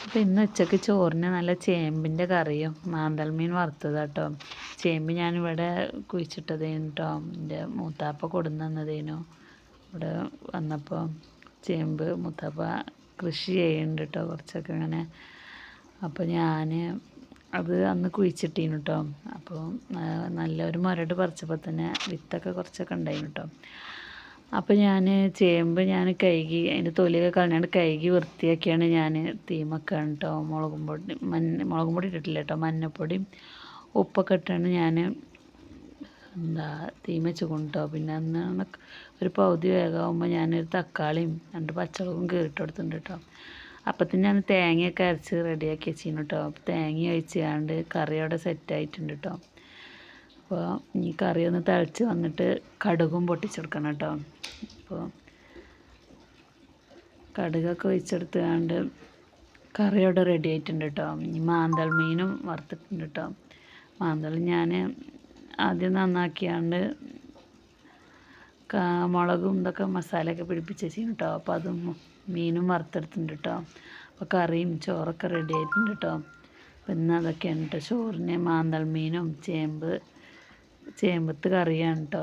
അപ്പോൾ ഇന്ന് ഉച്ചയ്ക്ക് ചോറിന് നല്ല ചേമ്പിൻ്റെ കറിയും മാന്തൽ മീൻ വറുത്തതാട്ടോ. ചേമ്പ് ഞാനിവിടെ കുഴിച്ചിട്ടതേനു കേട്ടോ. എൻ്റെ മൂത്താപ്പ കൊടുന്ന് തന്നതേനു. ഇവിടെ വന്നപ്പോൾ ചേമ്പ് മൂത്താപ്പ കൃഷി ചെയ്യുന്നുണ്ട് കേട്ടോ, കുറച്ചൊക്കെ ഇങ്ങനെ. അപ്പോൾ ഞാൻ അത് അന്ന് കുഴിച്ചിട്ടീനു കേട്ടോ. അപ്പോൾ നല്ലൊരു മുരട് പറിച്ചപ്പോൾ തന്നെ വിത്തൊക്കെ കുറച്ചൊക്കെ ഉണ്ടായിരുന്നു കേട്ടോ. അപ്പോൾ ഞാൻ ചേമ്പ് കഴുകി അതിൻ്റെ തൊലിയൊക്കെ കളഞ്ഞാണ്ട് കഴുകി വൃത്തിയാക്കിയാണ് ഞാൻ തീമക്കാണ് കേട്ടോ. മുളകും പൊടി ഇട്ടിട്ടില്ല കേട്ടോ, മഞ്ഞൾപ്പൊടിയും ഉപ്പൊക്കെ ഇട്ടാണ് ഞാൻ തീ വെച്ച് കൊണ്ടോ. പിന്നെ അന്ന് ഒരു പകുതി വേഗമാകുമ്പോൾ ഞാനൊരു തക്കാളിയും 2 പച്ചമുളകും കീറിട്ട് കൊടുത്തിട്ടുണ്ട് കേട്ടോ. അപ്പത്തിന് ഞാൻ തേങ്ങയൊക്കെ അരച്ച് റെഡിയാക്കി വെച്ചിരുന്നു കേട്ടോ. അപ്പോൾ തേങ്ങ ഒഴിച്ചാണ്ട് കറിയോടെ സെറ്റായിട്ടുണ്ട് കേട്ടോ. അപ്പോൾ ഈ കറി ഒന്ന് തിളച്ച് വന്നിട്ട് കടുകും പൊട്ടിച്ചെടുക്കണം കേട്ടോ. അപ്പോൾ കടുകൊക്കെ ഒഴിച്ചെടുത്തുകൊണ്ട് കറിയോടെ റെഡി ആയിട്ടുണ്ട് കേട്ടോ. ഇനി മാന്തൽ മീനും വറുത്തിട്ടുണ്ട് കേട്ടോ. മാന്തൽ ഞാൻ ആദ്യം നന്നാക്കിയാണ്ട് മുളകും ഇതൊക്കെ മസാലയൊക്കെ പിടിപ്പിച്ച് വെച്ചിരുന്നു കേട്ടോ. അപ്പോൾ അതും മീനും വറുത്തെടുത്തിട്ടുണ്ട് കേട്ടോ. അപ്പോൾ കറിയും ചോറൊക്കെ റെഡി ആയിട്ടുണ്ട് കേട്ടോ. അപ്പോൾ ഇന്ന് അതൊക്കെയാണ് കേട്ടോ ചോറിന്. മാന്തൽ മീനും ചേമ്പത്ത് കറിയാണ് കേട്ടോ.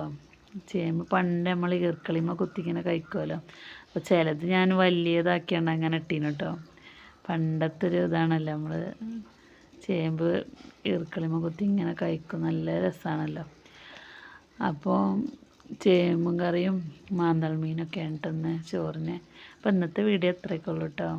ചേമ്പ് പണ്ട് നമ്മൾ ഈർക്കളിമ കുത്തിങ്ങനെ കഴിക്കുമല്ലോ. അപ്പോൾ ചിലത് ഞാൻ വലിയതാക്കിയാണ് അങ്ങനെ ഇട്ടീന് കേട്ടോ. പണ്ടത്തെ ഒരു ഇതാണല്ലോ, നമ്മൾ ചേമ്പ് ഈർക്കളിമ കുത്തി ഇങ്ങനെ കഴിക്കും, നല്ല രസമാണല്ലോ. അപ്പോൾ ചേമ്പും കറിയും മാന്തൽ മീനൊക്കെയാണ് കേട്ടോ ഇന്ന് ചോറിന്. അപ്പോൾ ഇന്നത്തെ വീഡിയോ ഇത്രയൊക്കെ ഉള്ളൂ കേട്ടോ.